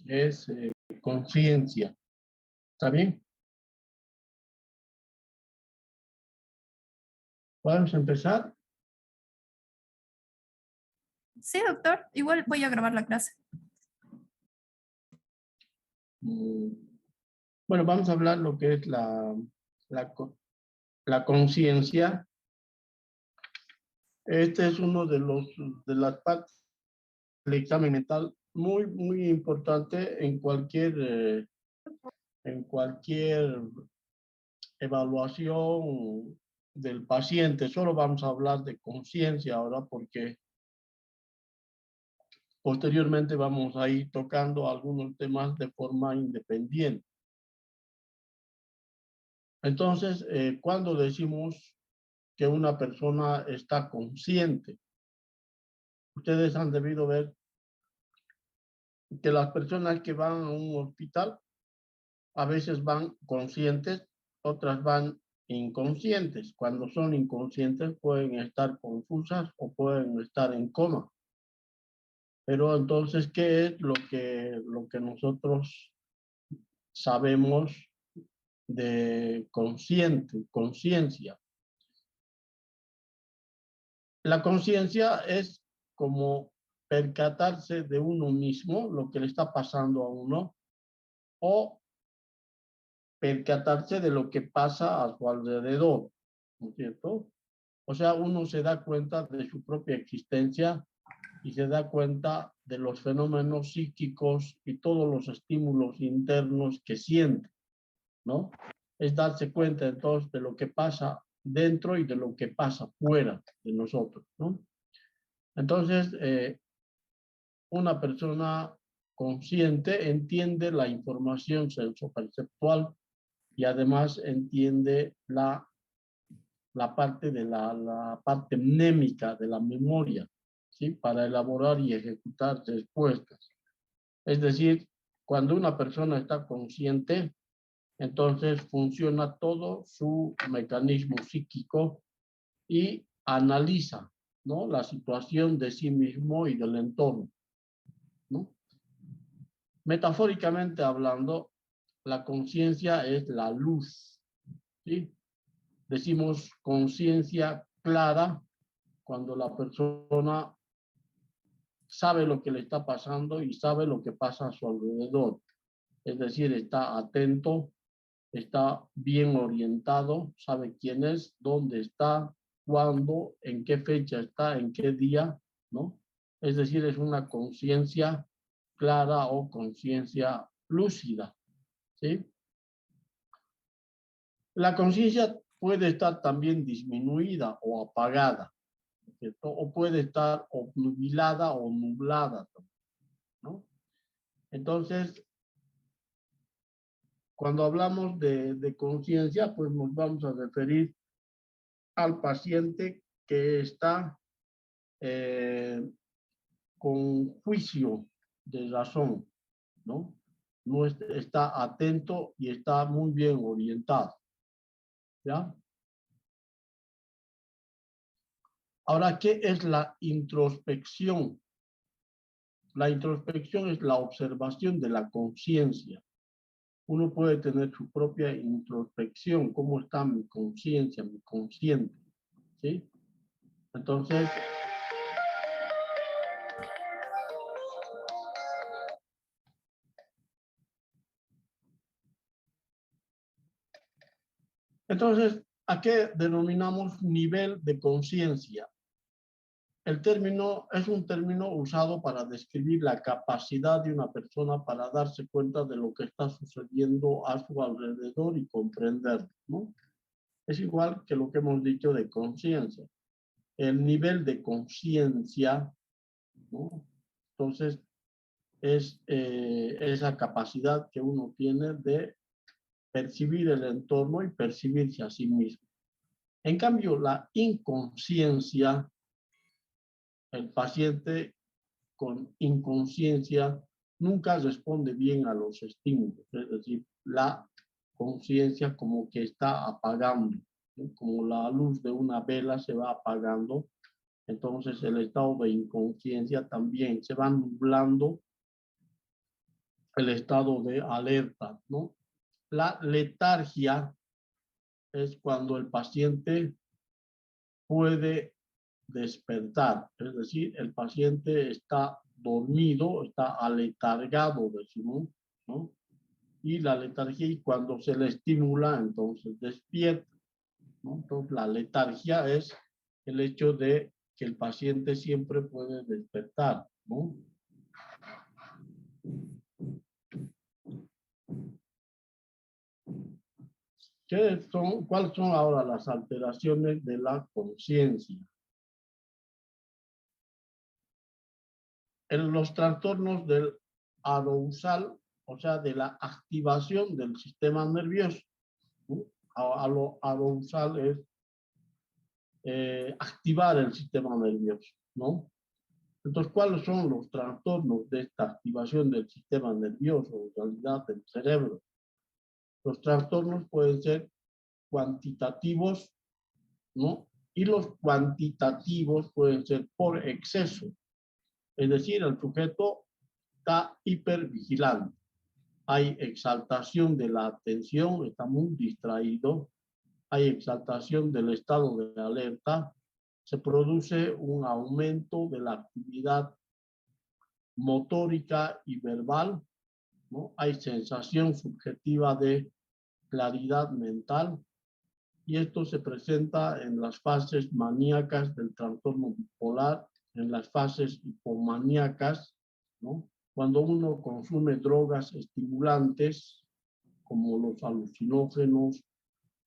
es conciencia. ¿Está bien? ¿Podemos empezar? Sí, doctor. Igual voy a grabar la clase. Bueno, vamos a hablar lo que es la conciencia. Este es uno de las partes del examen mental muy importante en cualquier evaluación del paciente. Solo vamos a hablar de conciencia ahora porque posteriormente vamos a ir tocando algunos temas de forma independiente. Entonces, cuando decimos que una persona está consciente, ustedes han debido ver que las personas que van a un hospital a veces van conscientes, otras van inconscientes. Cuando son inconscientes pueden estar confusas o pueden estar en coma. Pero entonces, ¿qué es lo que nosotros sabemos de conciencia? La conciencia es como percatarse de uno mismo, lo que le está pasando a uno, o percatarse de lo que pasa a su alrededor, ¿no es cierto? O sea, uno se da cuenta de su propia existencia y se da cuenta de los fenómenos psíquicos y todos los estímulos internos que siente, ¿no? Es darse cuenta entonces de lo que pasa dentro y de lo que pasa fuera de nosotros, ¿no? Entonces, una persona consciente entiende la información sensoperceptual y además entiende la parte de la parte mnémica de la memoria, ¿sí? Para elaborar y ejecutar respuestas. Es decir, cuando una persona está consciente, entonces funciona todo su mecanismo psíquico y analiza, ¿no?, la situación de sí mismo y del entorno, ¿no? Metafóricamente hablando, la conciencia es la luz, ¿sí? Decimos conciencia clara cuando la persona sabe lo que le está pasando y sabe lo que pasa a su alrededor. Es decir, está atento, está bien orientado, sabe quién es, dónde está, cuándo, en qué fecha está, en qué día, ¿no? Es decir, es una conciencia clara o conciencia lúcida, ¿sí? La conciencia puede estar también disminuida o apagada, ¿cierto? O puede estar obnubilada o nublada, ¿no? Entonces, cuando hablamos de conciencia, pues nos vamos a referir al paciente que está con juicio de razón, ¿no? No está atento y está muy bien orientado, ¿ya? Ahora, ¿qué es la introspección? La introspección es la observación de la conciencia. Uno puede tener su propia introspección, cómo está mi conciencia, mi consciente, ¿sí? Entonces, ¿a qué denominamos nivel de conciencia? El término es un término usado para describir la capacidad de una persona para darse cuenta de lo que está sucediendo a su alrededor y comprenderlo, ¿no? Es igual que lo que hemos dicho de conciencia. El nivel de conciencia, ¿no? Entonces, es esa capacidad que uno tiene de percibir el entorno y percibirse a sí mismo. En cambio, la inconsciencia, el paciente con inconsciencia nunca responde bien a los estímulos, es decir, la conciencia como que está apagando, ¿no? Como la luz de una vela se va apagando, entonces el estado de inconsciencia también se va nublando el estado de alerta, ¿no? La letargia es cuando el paciente puede despertar, es decir, el paciente está dormido, está aletargado, decimos, ¿no? Y la letargia, y cuando se le estimula, entonces despierta, ¿no? Entonces, la letargia es el hecho de que el paciente siempre puede despertar, ¿no? ¿Cuáles son ahora las alteraciones de la conciencia? En los trastornos del arousal, o sea, de la activación del sistema nervioso, ¿no? Arousal es activar el sistema nervioso, ¿no? Entonces, ¿cuáles son los trastornos de esta activación del sistema nervioso, en realidad del cerebro? Los trastornos pueden ser cuantitativos, ¿no? Y los cuantitativos pueden ser por exceso. Es decir, el sujeto está hipervigilante. Hay exaltación de la atención, está muy distraído. Hay exaltación del estado de alerta. Se produce un aumento de la actividad motórica y verbal, ¿no? Hay sensación subjetiva de claridad mental, y esto se presenta en las fases maníacas del trastorno bipolar, en las fases hipomaníacas, ¿no? Cuando uno consume drogas estimulantes como los alucinógenos,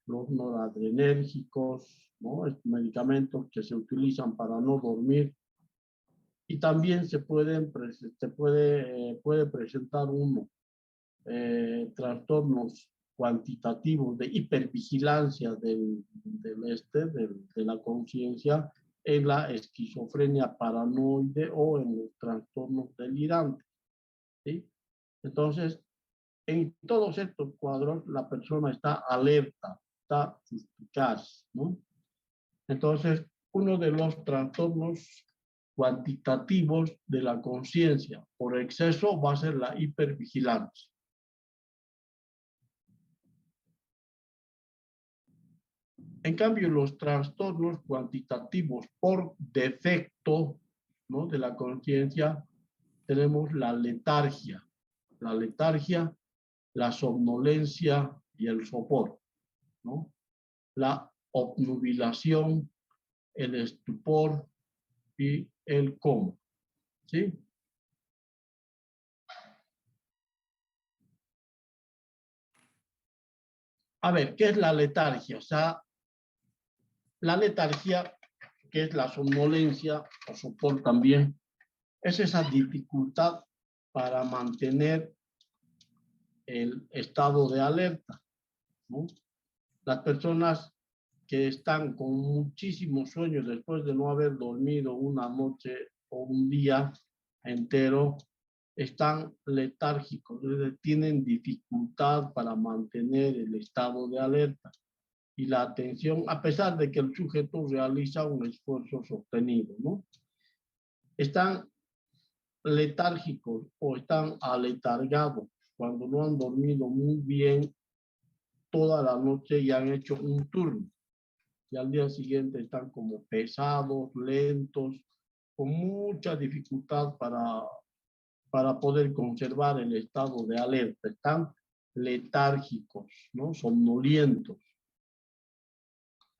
los noradrenérgicos, ¿no? Medicamentos que se utilizan para no dormir. Y también puede presentar uno trastornos cuantitativos de hipervigilancia de la conciencia, en la esquizofrenia paranoide o en los trastornos delirantes, ¿sí? Entonces, en todos estos cuadros la persona está alerta, está suspicaz, ¿no? Entonces, uno de los trastornos cuantitativos de la conciencia por exceso va a ser la hipervigilancia. En cambio, los trastornos cuantitativos por defecto, ¿no?, de la conciencia, tenemos la letargia, la somnolencia y el sopor, ¿no? La obnubilación, el estupor y el coma, ¿sí? A ver, ¿qué es la letargia? O sea, la letargia, que es la somnolencia o sopor también, es esa dificultad para mantener el estado de alerta, ¿no? Las personas que están con muchísimos sueños después de no haber dormido una noche o un día entero, están letárgicos, tienen dificultad para mantener el estado de alerta y la atención, a pesar de que el sujeto realiza un esfuerzo sostenido, ¿no? Están letárgicos o están aletargados cuando no han dormido muy bien toda la noche y han hecho un turno. Y al día siguiente están como pesados, lentos, con mucha dificultad para poder conservar el estado de alerta. Están letárgicos, ¿no? Somnolientos.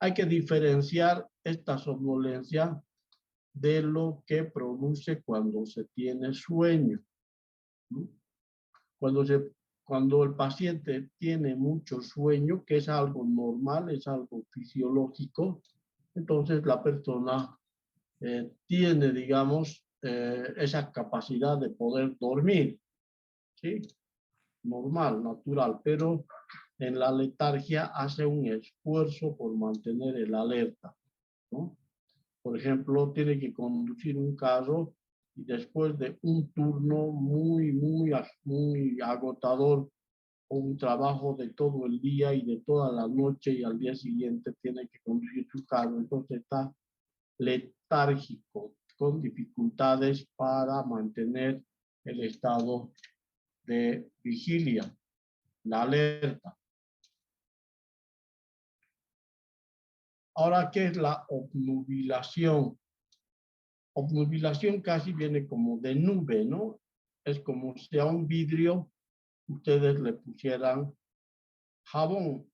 Hay que diferenciar esta somnolencia de lo que produce cuando se tiene sueño, ¿no? Cuando el paciente tiene mucho sueño, que es algo normal, es algo fisiológico, entonces la persona tiene, digamos, esa capacidad de poder dormir, ¿sí? Normal, natural, pero en la letargia hace un esfuerzo por mantener el alerta, ¿no? Por ejemplo, tiene que conducir un carro y después de un turno muy agotador, o un trabajo de todo el día y de toda la noche, y al día siguiente tiene que conducir su carro, entonces está letárgico, con dificultades para mantener el estado de vigilia, la alerta. Ahora, ¿qué es la obnubilación? Obnubilación casi viene como de nube, ¿no? Es como si a un vidrio ustedes le pusieran jabón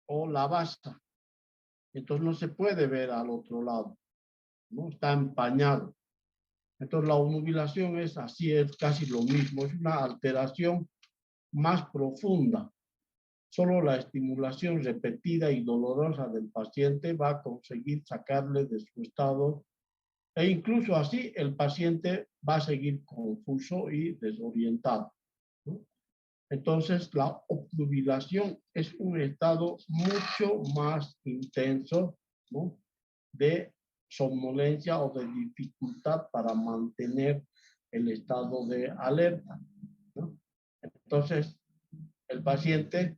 o lavasta. Entonces no se puede ver al otro lado, ¿no? Está empañado. Entonces la obnubilación es así, es casi lo mismo, es una alteración más profunda. Solo la estimulación repetida y dolorosa del paciente va a conseguir sacarle de su estado e incluso así el paciente va a seguir confuso y desorientado, ¿no? Entonces la obnubilación es un estado mucho más intenso, ¿no?, de somnolencia o de dificultad para mantener el estado de alerta, ¿no? Entonces el paciente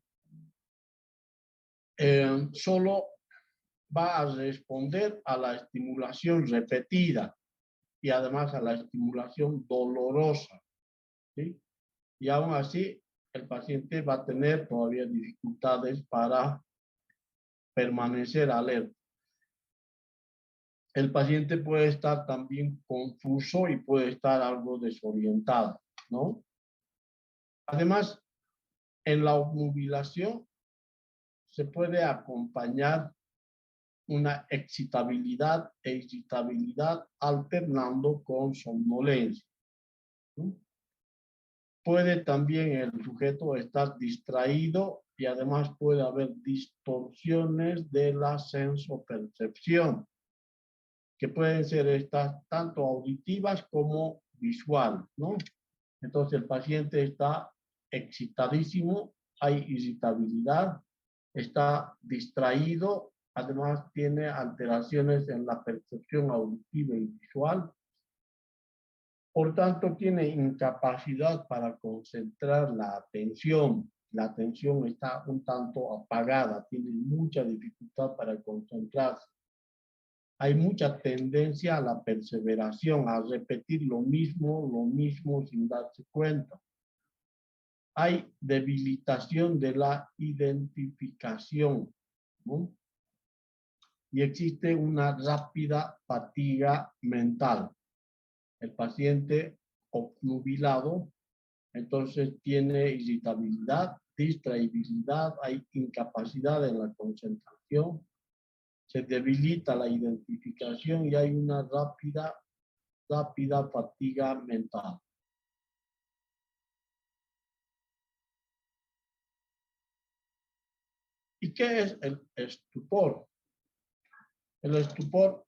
solo va a responder a la estimulación repetida y además a la estimulación dolorosa, ¿sí? Y aún así, el paciente va a tener todavía dificultades para permanecer alerta. El paciente puede estar también confuso y puede estar algo desorientado, ¿no? Además, en la obnubilación se puede acompañar una excitabilidad e irritabilidad alternando con somnolencia, ¿no? Puede también el sujeto estar distraído y además puede haber distorsiones de la sensopercepción, que pueden ser estas tanto auditivas como visuales, ¿no? Entonces el paciente está excitadísimo, hay irritabilidad, está distraído, además tiene alteraciones en la percepción auditiva y visual. Por tanto, tiene incapacidad para concentrar la atención. La atención está un tanto apagada, tiene mucha dificultad para concentrarse. Hay mucha tendencia a la perseveración, a repetir lo mismo sin darse cuenta. Hay debilitación de la identificación, ¿no? Y existe una rápida fatiga mental. El paciente obnubilado entonces tiene irritabilidad, distraibilidad, hay incapacidad en la concentración, se debilita la identificación y hay una rápida fatiga mental. ¿Y qué es el estupor? El estupor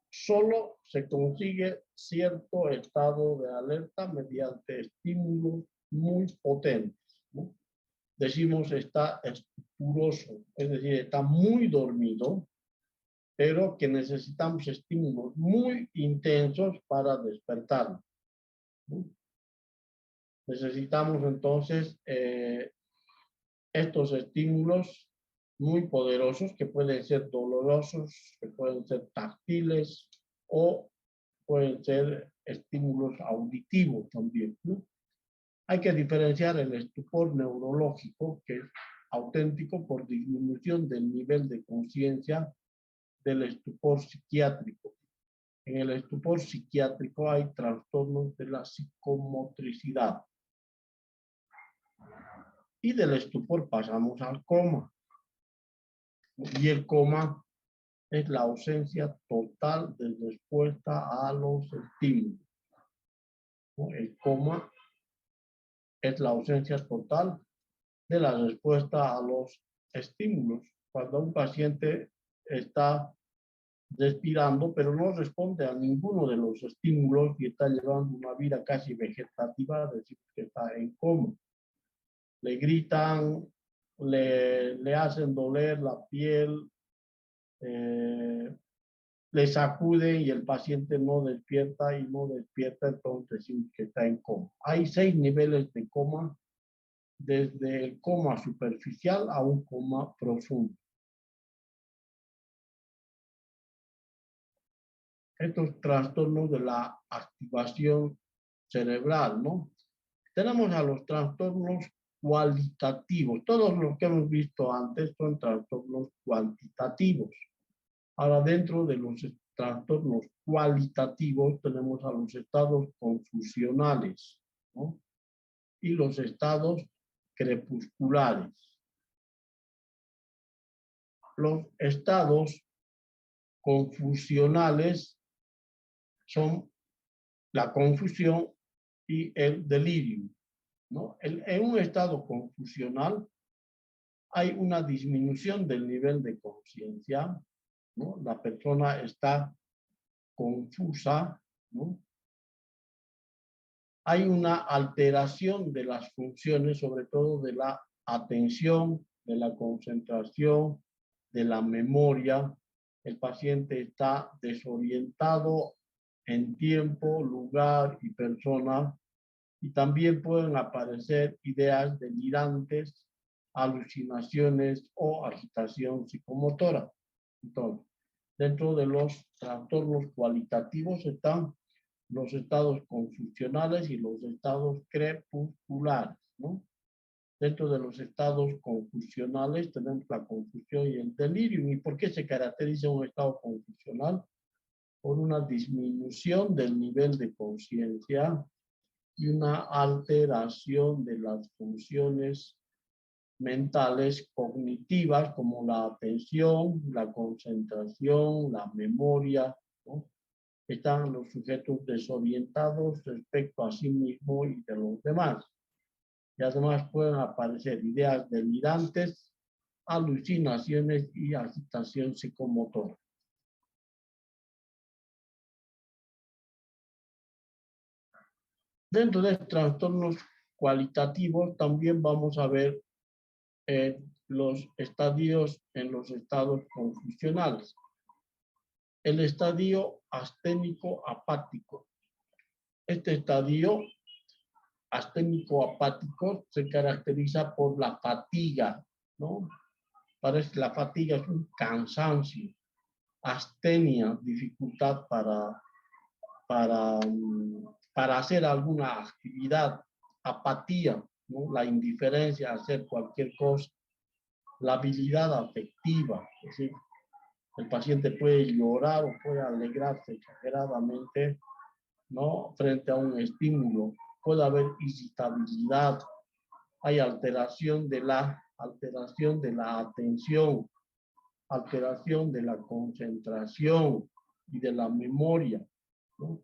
solo se consigue cierto estado de alerta mediante estímulos muy potentes, ¿no? Decimos está estupuroso, es decir, está muy dormido, pero que necesitamos estímulos muy intensos para despertarlo, ¿no? Necesitamos entonces estos estímulos muy poderosos que pueden ser dolorosos, que pueden ser táctiles o pueden ser estímulos auditivos también, ¿no? Hay que diferenciar el estupor neurológico, que es auténtico por disminución del nivel de conciencia, del estupor psiquiátrico. En el estupor psiquiátrico hay trastornos de la psicomotricidad. Y del estupor pasamos al coma. Y el coma es la ausencia total de respuesta a los estímulos, ¿no? El coma es la ausencia total de la respuesta a los estímulos. Cuando un paciente está respirando, pero no responde a ninguno de los estímulos y está llevando una vida casi vegetativa, decimos que está en coma. Le gritan, le hacen doler la piel, le sacuden y el paciente no despierta y no despierta, entonces decimos que está en coma. Hay 6 niveles de coma, desde el coma superficial a un coma profundo. Estos trastornos de la activación cerebral, ¿no? Tenemos a los trastornos cualitativos. Todos los que hemos visto antes son trastornos cuantitativos. Ahora, dentro de los trastornos cualitativos tenemos a los estados confusionales, ¿no? Y los estados crepusculares. Los estados confusionales son la confusión y el delirio, ¿no? En un estado confusional hay una disminución del nivel de conciencia, ¿no? La persona está confusa, ¿no? Hay una alteración de las funciones, sobre todo de la atención, de la concentración, de la memoria. El paciente está desorientado en tiempo, lugar y persona, y también pueden aparecer ideas delirantes, alucinaciones o agitación psicomotora. Entonces, dentro de los trastornos cualitativos están los estados confusionales y los estados crepusculares, ¿no? Dentro de los estados confusionales tenemos la confusión y el delirio. ¿Y por qué se caracteriza un estado confusional? Por una disminución del nivel de conciencia y una alteración de las funciones mentales cognitivas como la atención, la concentración, la memoria, ¿no? Están los sujetos desorientados respecto a sí mismo y de los demás. Y además pueden aparecer ideas delirantes, alucinaciones y agitación psicomotora. Dentro de trastornos cualitativos también vamos a ver los estadios en los estados confusionales. El estadio asténico apático. Este estadio asténico apático se caracteriza por la fatiga, ¿no? Parece la fatiga es un cansancio, astenia, dificultad para hacer alguna actividad, apatía, ¿no? La indiferencia a hacer cualquier cosa, la habilidad afectiva, es decir, el paciente puede llorar o puede alegrarse exageradamente, ¿no? Frente a un estímulo. Puede haber irritabilidad, hay alteración de la atención, alteración de la concentración y de la memoria, ¿no?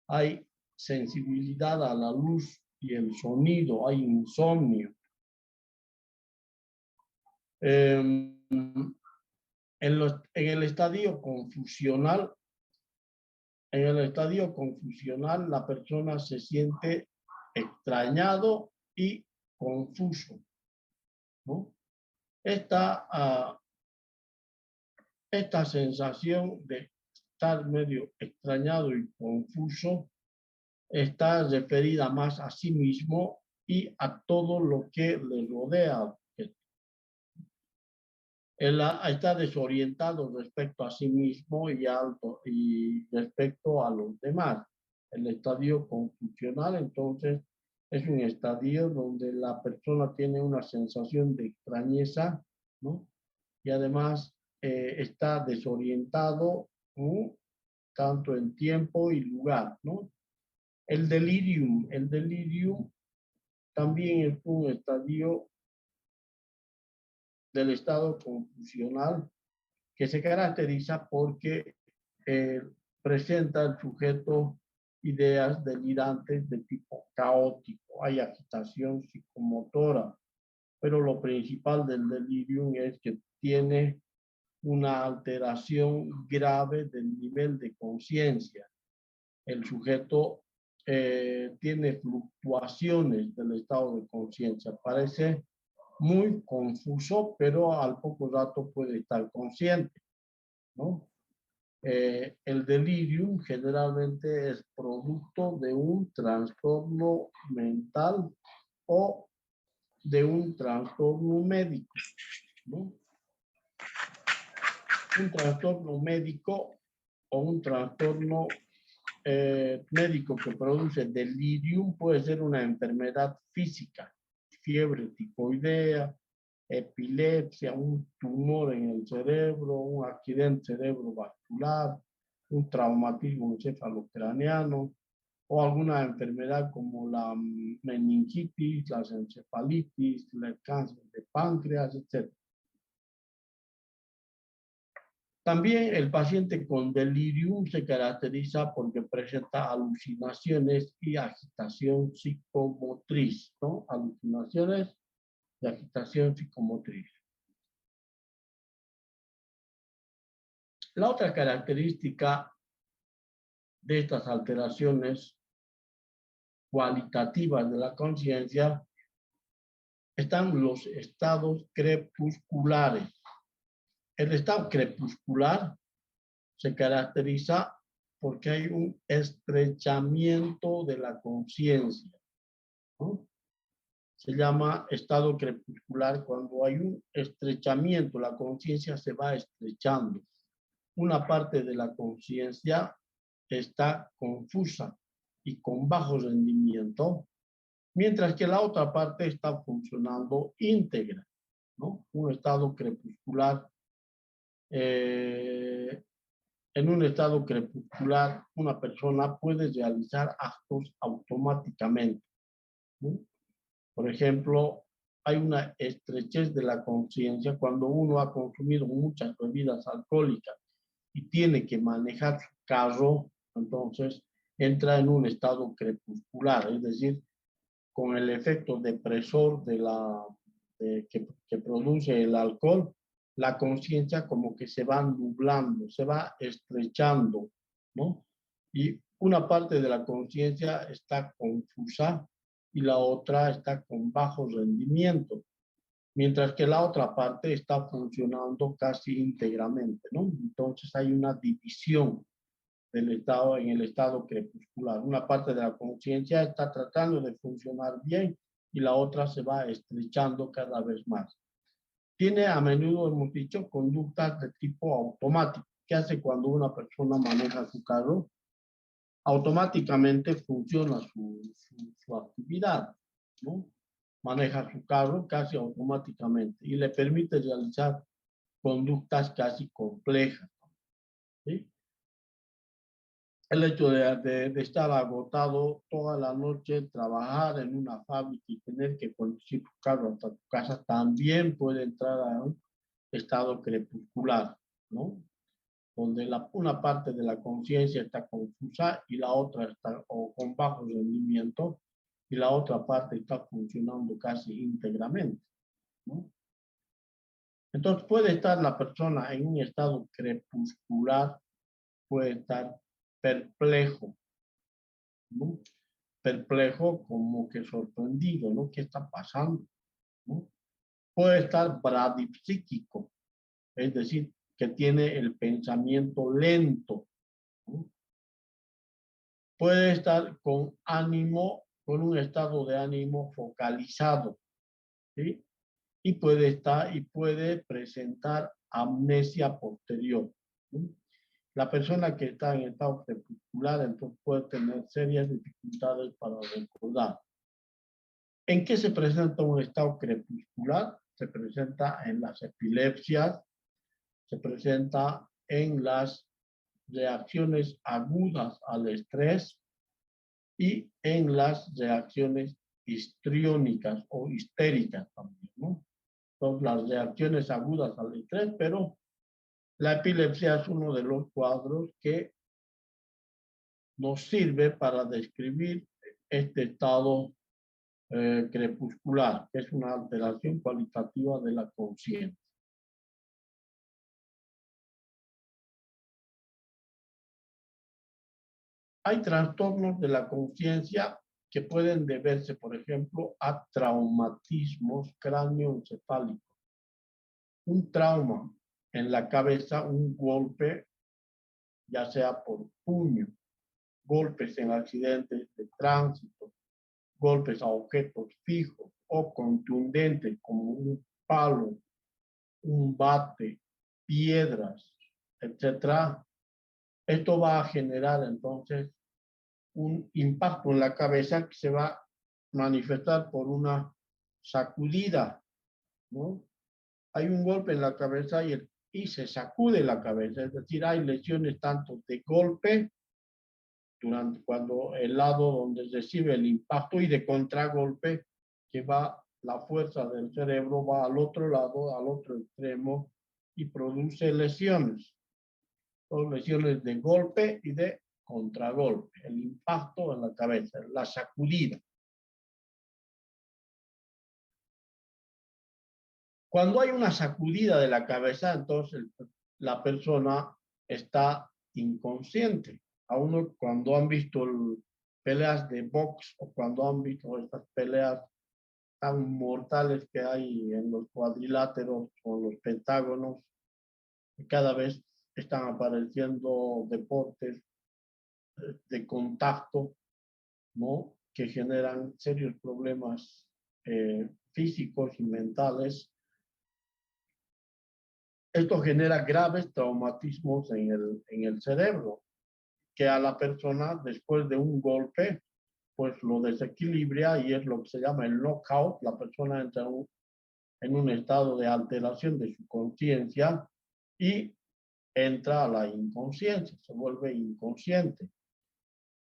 Hay sensibilidad a la luz y el sonido, hay insomnio. En el estadio confusional, la persona se siente extrañado y confuso, ¿no? Esta sensación de estar medio extrañado y confuso está referida más a sí mismo y a todo lo que le rodea. Él está desorientado respecto a sí mismo y respecto a los demás. El estadio confusional, entonces, es un estadio donde la persona tiene una sensación de extrañeza, ¿no? Y además está desorientado, ¿no? Tanto en tiempo y lugar, ¿no? El delirium también es un estadio del estado confusional que se caracteriza porque presenta al sujeto ideas delirantes de tipo caótico, hay agitación psicomotora, pero lo principal del delirium es que tiene una alteración grave del nivel de conciencia. El sujeto tiene fluctuaciones del estado de conciencia, parece muy confuso, pero al poco rato puede estar consciente, ¿no? El delirium generalmente es producto de un trastorno mental o de un trastorno médico, ¿no? Un trastorno médico o un trastorno médico que produce delirium puede ser una enfermedad física, fiebre tifoidea, epilepsia, un tumor en el cerebro, un accidente cerebrovascular, un traumatismo encefalocraneano o alguna enfermedad como la meningitis, las encefalitis, el cáncer de páncreas, etc. También el paciente con delirium se caracteriza porque presenta alucinaciones y agitación psicomotriz, ¿no? Alucinaciones y agitación psicomotriz. La otra característica de estas alteraciones cualitativas de la conciencia están los estados crepusculares. El estado crepuscular se caracteriza porque hay un estrechamiento de la conciencia, ¿no? Se llama estado crepuscular cuando hay un estrechamiento, la conciencia se va estrechando. Una parte de la conciencia está confusa y con bajo rendimiento, mientras que la otra parte está funcionando íntegra, ¿no? Un estado crepuscular. En un estado crepuscular, una persona puede realizar actos automáticamente, ¿no? Por ejemplo, hay una estrechez de la conciencia cuando uno ha consumido muchas bebidas alcohólicas y tiene que manejar su carro, entonces entra en un estado crepuscular, es decir, con el efecto depresor que produce el alcohol, la conciencia como que se va nublando, se va estrechando, ¿no? Y una parte de la conciencia está confusa y la otra está con bajo rendimiento, mientras que la otra parte está funcionando casi íntegramente, ¿no? Entonces hay una división del estado, en el estado crepuscular. Una parte de la conciencia está tratando de funcionar bien y la otra se va estrechando cada vez más. Tiene a menudo, hemos dicho, conductas de tipo automático. ¿Qué hace cuando una persona maneja su carro? Automáticamente funciona su actividad, ¿no? Maneja su carro casi automáticamente y le permite realizar conductas casi complejas, ¿sí? El hecho de estar agotado toda la noche, trabajar en una fábrica y tener que conducir tu carro hasta tu casa también puede entrar a un estado crepuscular, ¿no? Donde una parte de la conciencia está confusa y la otra está con bajo rendimiento y la otra parte está funcionando casi íntegramente, ¿no? Entonces puede estar la persona en un estado crepuscular, puede estar perplejo, ¿no? Perplejo, como que sorprendido, ¿no? ¿Qué está pasando? ¿No? Puede estar bradipsíquico, es decir, que tiene el pensamiento lento, ¿no? Puede estar con ánimo, con un estado de ánimo focalizado, ¿sí? Y puede presentar amnesia posterior, ¿sí? La persona que está en estado crepuscular entonces puede tener serias dificultades para recordar. ¿En qué se presenta un estado crepuscular? Se presenta en las epilepsias, se presenta en las reacciones agudas al estrés y en las reacciones histriónicas o histéricas también, ¿no? Son las reacciones agudas al estrés, pero la epilepsia es uno de los cuadros que nos sirve para describir este estado crepuscular, que es una alteración cualitativa de la conciencia. Hay trastornos de la conciencia que pueden deberse, por ejemplo, a traumatismos cráneoencefálicos. Un trauma en la cabeza, un golpe, ya sea por puño, golpes en accidentes de tránsito, golpes a objetos fijos o contundentes como un palo, un bate, piedras, etc. Esto va a generar entonces un impacto en la cabeza que se va a manifestar por una sacudida, ¿no? Hay un golpe en la cabeza y se sacude la cabeza, es decir, hay lesiones tanto de golpe cuando el lado donde recibe el impacto y de contragolpe que va la fuerza del cerebro va al otro lado, al otro extremo y produce lesiones. Son lesiones de golpe y de contragolpe, el impacto en la cabeza, la sacudida. Cuando hay una sacudida de la cabeza, entonces la persona está inconsciente. A uno cuando han visto peleas de box o cuando han visto estas peleas tan mortales que hay en los cuadriláteros o los pentágonos, cada vez están apareciendo deportes de contacto, ¿no? Que generan serios problemas físicos y mentales. Esto genera graves traumatismos en el cerebro, que a la persona después de un golpe, pues lo desequilibra y es lo que se llama el knockout. La persona entra en un estado de alteración de su conciencia y entra a la inconsciencia, se vuelve inconsciente.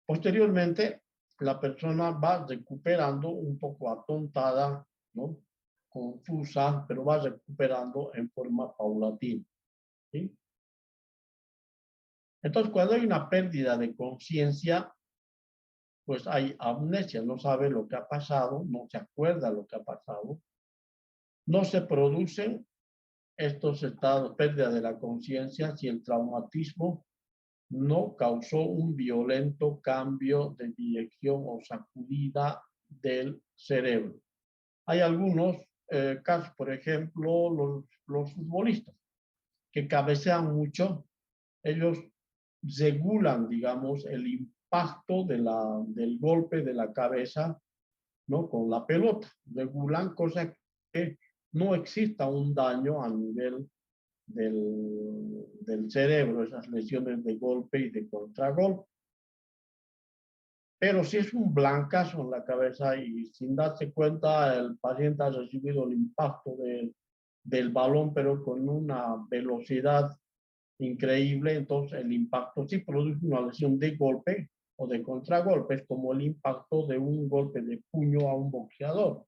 Posteriormente, la persona va recuperando un poco atontada, ¿no? Confusa, pero va recuperando en forma paulatina, ¿sí? Entonces, cuando hay una pérdida de conciencia, pues hay amnesia, no sabe lo que ha pasado, no se acuerda lo que ha pasado, no se producen estos estados, pérdida de la conciencia, si el traumatismo no causó un violento cambio de dirección o sacudida del cerebro. Hay algunos casos, por ejemplo, los futbolistas que cabecean mucho, ellos regulan, digamos, el impacto del golpe de la cabeza, ¿no? Con la pelota. Regulan, cosa que no exista un daño a nivel del cerebro, esas lesiones de golpe y de contragolpe. Pero si es un blancazo en la cabeza y sin darse cuenta el paciente ha recibido el impacto del balón, pero con una velocidad increíble, entonces el impacto sí produce una lesión de golpe o de contragolpe, es como el impacto de un golpe de puño a un boxeador.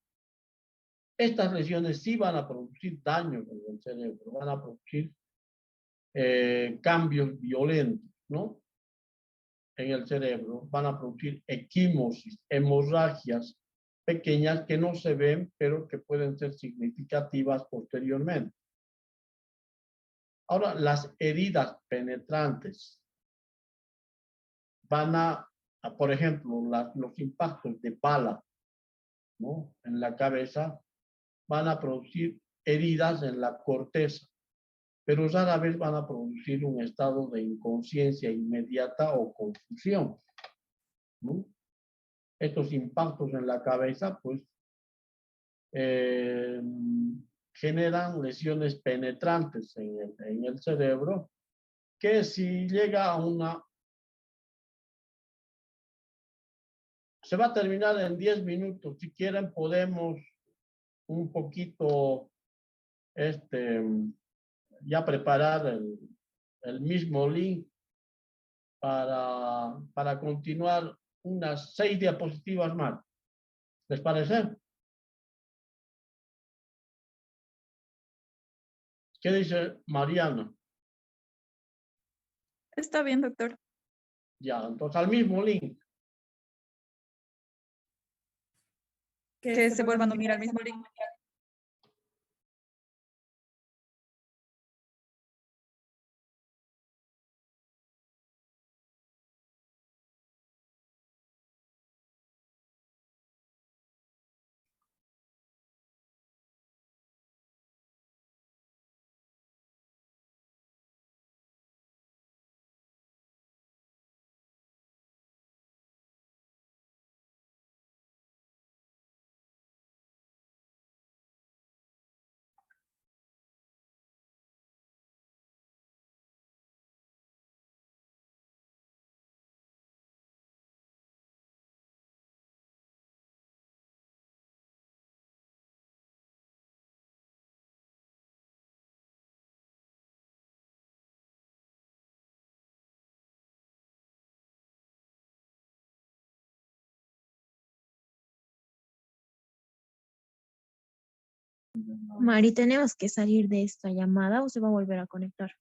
Estas lesiones sí van a producir daño en el cerebro, van a producir cambios violentos, ¿no? En el cerebro, van a producir equimosis, hemorragias pequeñas que no se ven, pero que pueden ser significativas posteriormente. Ahora, las heridas penetrantes van por ejemplo, los impactos de bala, ¿no? En la cabeza van a producir heridas en la corteza, pero rara vez van a producir un estado de inconsciencia inmediata o confusión, ¿no? Estos impactos en la cabeza, pues, generan lesiones penetrantes en el cerebro, que si llega a se va a terminar en 10 minutos. Si quieren, podemos un poquito, ya preparar el mismo link para continuar unas 6 diapositivas más. ¿Les parece? ¿Qué dice Mariana? Está bien, doctor. Ya, entonces al mismo link. Que se vuelvan a unir al mismo link. Mari, tenemos que salir de esta llamada o se va a volver a conectar.